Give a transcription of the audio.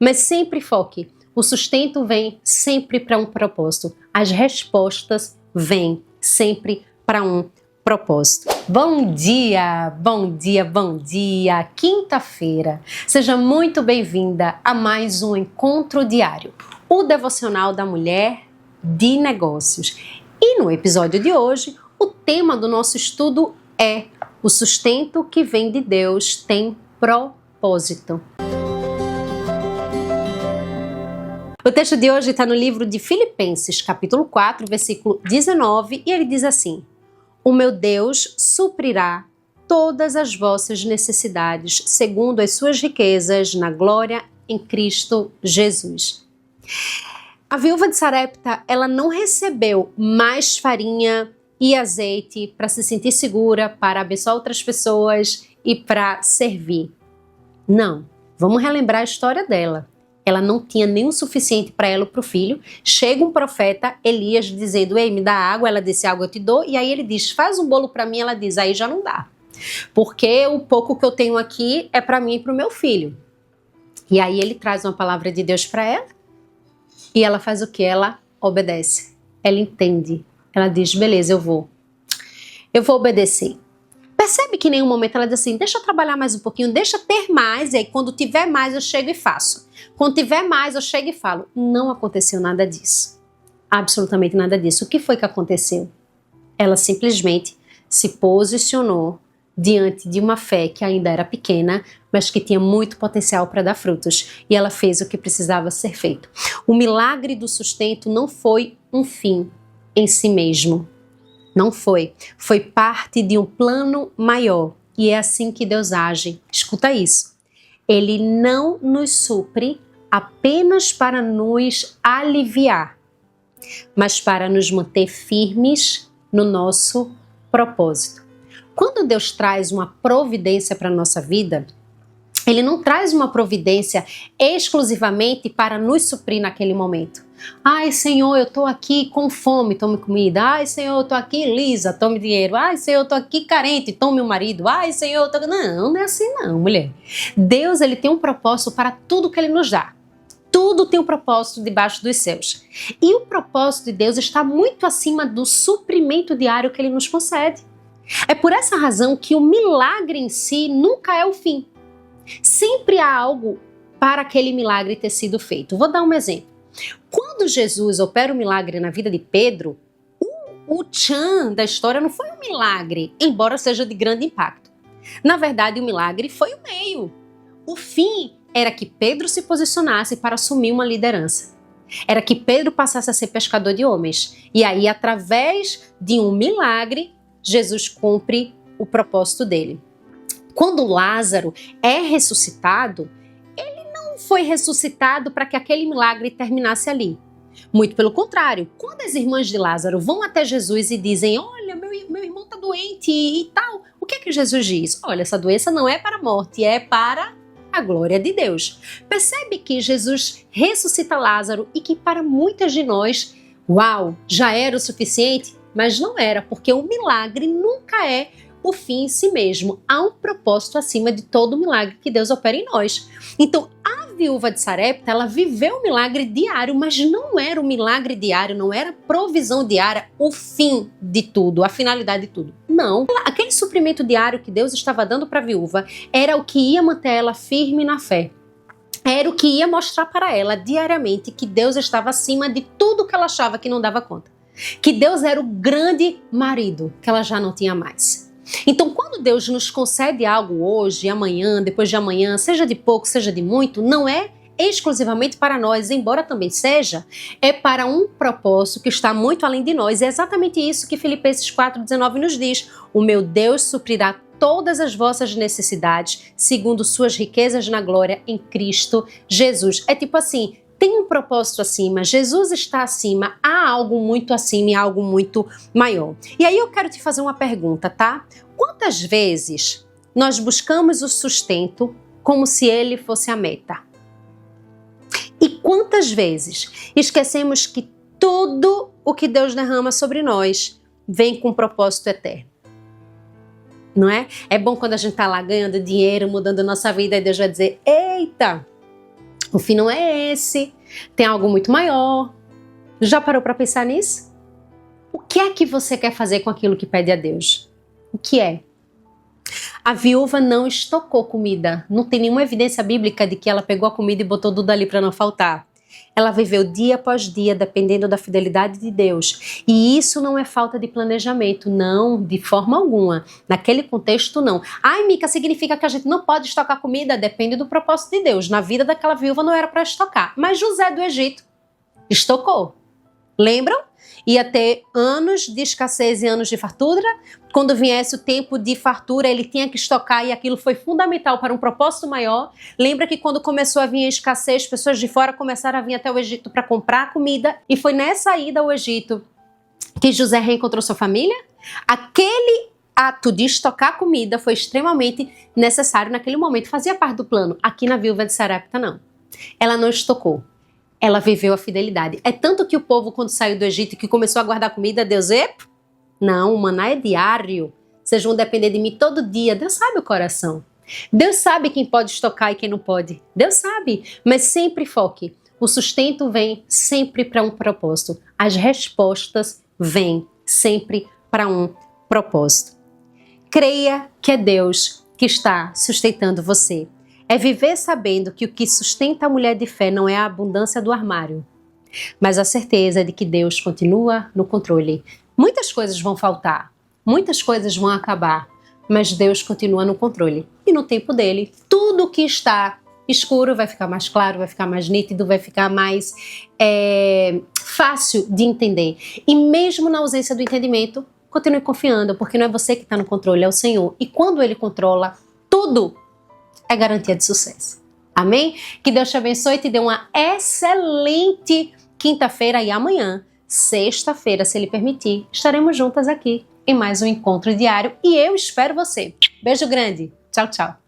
Mas sempre foque. O sustento vem sempre para um propósito. As respostas vêm sempre para um propósito. Bom dia, bom dia, bom dia! Quinta-feira. Seja muito bem-vinda a mais um encontro diário, o devocional da mulher de negócios. E no episódio de hoje, o tema do nosso estudo é: o sustento que vem de Deus tem propósito. O texto de hoje está no livro de Filipenses, capítulo 4, versículo 19, e ele diz assim: o meu Deus suprirá todas as vossas necessidades, segundo as suas riquezas na glória em Cristo Jesus. A viúva de Sarepta, ela não recebeu mais farinha e azeite para se sentir segura, para abençoar outras pessoas e para servir. Não, vamos relembrar a história dela. Ela não tinha nem o suficiente para ela e para o filho. Chega um profeta, Elias, dizendo: ei, me dá água. Ela disse: água eu te dou. E aí ele diz: faz um bolo para mim. Ela diz: aí já não dá, porque o pouco que eu tenho aqui é para mim e para o meu filho. E aí ele traz uma palavra de Deus para ela. E ela faz o que? Ela obedece. Ela entende. Ela diz: beleza, eu vou obedecer. Percebe que em nenhum momento ela diz assim: deixa eu trabalhar mais um pouquinho, deixa ter mais, e aí quando tiver mais eu chego e faço. Quando tiver mais eu chego e falo. Não aconteceu nada disso. Absolutamente nada disso. O que foi que aconteceu? Ela simplesmente se posicionou diante de uma fé que ainda era pequena, mas que tinha muito potencial para dar frutos. E ela fez o que precisava ser feito. O milagre do sustento não foi um fim em si mesmo. Não foi. Foi parte de um plano maior. E é assim que Deus age. Escuta isso. Ele não nos supre apenas para nos aliviar, mas para nos manter firmes no nosso propósito. Quando Deus traz uma providência para a nossa vida, Ele não traz uma providência exclusivamente para nos suprir naquele momento. Ai, Senhor, eu estou aqui com fome, tome comida. Ai, Senhor, eu estou aqui lisa, tome dinheiro. Ai, Senhor, eu estou aqui carente, tome meu marido. Ai, Senhor, eu estou... Não é assim não, mulher. Deus, Ele tem um propósito para tudo que Ele nos dá. Tudo tem um propósito debaixo dos céus. E o propósito de Deus está muito acima do suprimento diário que Ele nos concede. É por essa razão que o milagre em si nunca é o fim. Sempre há algo para aquele milagre ter sido feito. Vou dar um exemplo. Quando Jesus opera o milagre na vida de Pedro, o tchan da história não foi um milagre, embora seja de grande impacto. Na verdade, o milagre foi o meio. O fim era que Pedro se posicionasse para assumir uma liderança. Era que Pedro passasse a ser pescador de homens. E aí, através de um milagre, Jesus cumpre o propósito dele. Quando Lázaro é ressuscitado, ele não foi ressuscitado para que aquele milagre terminasse ali. Muito pelo contrário, quando as irmãs de Lázaro vão até Jesus e dizem: olha, meu irmão está doente e tal, o que é que Jesus diz? Olha, essa doença não é para a morte, é para a glória de Deus. Percebe que Jesus ressuscita Lázaro e que para muitas de nós, uau, já era o suficiente? Mas não era, porque o milagre nunca é o fim em si mesmo. Há um propósito acima de todo o milagre que Deus opera em nós. Então, a viúva de Sarepta, ela viveu o milagre diário, mas não era o milagre diário, não era a provisão diária, o fim de tudo, a finalidade de tudo. Não. Aquele suprimento diário que Deus estava dando para a viúva era o que ia manter ela firme na fé. Era o que ia mostrar para ela diariamente que Deus estava acima de tudo que ela achava que não dava conta. Que Deus era o grande marido que ela já não tinha mais. Então, quando Deus nos concede algo hoje, amanhã, depois de amanhã, seja de pouco, seja de muito, não é exclusivamente para nós, embora também seja, é para um propósito que está muito além de nós. É exatamente isso que Filipenses 4,19 nos diz. O meu Deus suprirá todas as vossas necessidades, segundo suas riquezas na glória em Cristo Jesus. É tipo assim, tem um propósito acima, Jesus está acima, há algo muito acima e algo muito maior. E aí eu quero te fazer uma pergunta, tá? Quantas vezes nós buscamos o sustento como se ele fosse a meta? E quantas vezes esquecemos que tudo o que Deus derrama sobre nós vem com um propósito eterno? Não é? É bom quando a gente está lá ganhando dinheiro, mudando a nossa vida, e Deus vai dizer: eita, O fim não é esse, tem algo muito maior. Já parou para pensar nisso? O que é que você quer fazer com aquilo que pede a Deus? O que é? A viúva não estocou comida. Não tem nenhuma evidência bíblica de que ela pegou a comida e botou tudo ali para não faltar. Ela viveu dia após dia, dependendo da fidelidade de Deus. E isso não é falta de planejamento, não, de forma alguma. Naquele contexto, não. Ai, Mica, significa que a gente não pode estocar comida? Depende do propósito de Deus. Na vida daquela viúva não era para estocar. Mas José do Egito estocou. Lembram? Ia ter anos de escassez e anos de fartura. Quando viesse o tempo de fartura, ele tinha que estocar e aquilo foi fundamental para um propósito maior. Lembra que quando começou a vir a escassez, pessoas de fora começaram a vir até o Egito para comprar comida. E foi nessa ida ao Egito que José reencontrou sua família. Aquele ato de estocar comida foi extremamente necessário naquele momento. Fazia parte do plano. Aqui na viúva de Sarepta, não. Ela não estocou. Ela viveu a fidelidade. É tanto que o povo, quando saiu do Egito e que começou a guardar comida, Deus, não, o maná é diário. Vocês vão depender de mim todo dia. Deus sabe o coração. Deus sabe quem pode estocar e quem não pode. Deus sabe. Mas sempre foque. O sustento vem sempre para um propósito. As respostas vêm sempre para um propósito. Creia que é Deus que está sustentando você. É viver sabendo que o que sustenta a mulher de fé não é a abundância do armário, mas a certeza de que Deus continua no controle. Muitas coisas vão faltar, muitas coisas vão acabar, mas Deus continua no controle. E no tempo dele, tudo que está escuro vai ficar mais claro, vai ficar mais nítido, vai ficar mais fácil de entender. E mesmo na ausência do entendimento, continue confiando, porque não é você que está no controle, é o Senhor. E quando Ele controla tudo, é garantia de sucesso. Amém? Que Deus te abençoe e te dê uma excelente quinta-feira e amanhã, sexta-feira, se Ele permitir, estaremos juntas aqui em mais um encontro diário e eu espero você. Beijo grande. Tchau, tchau.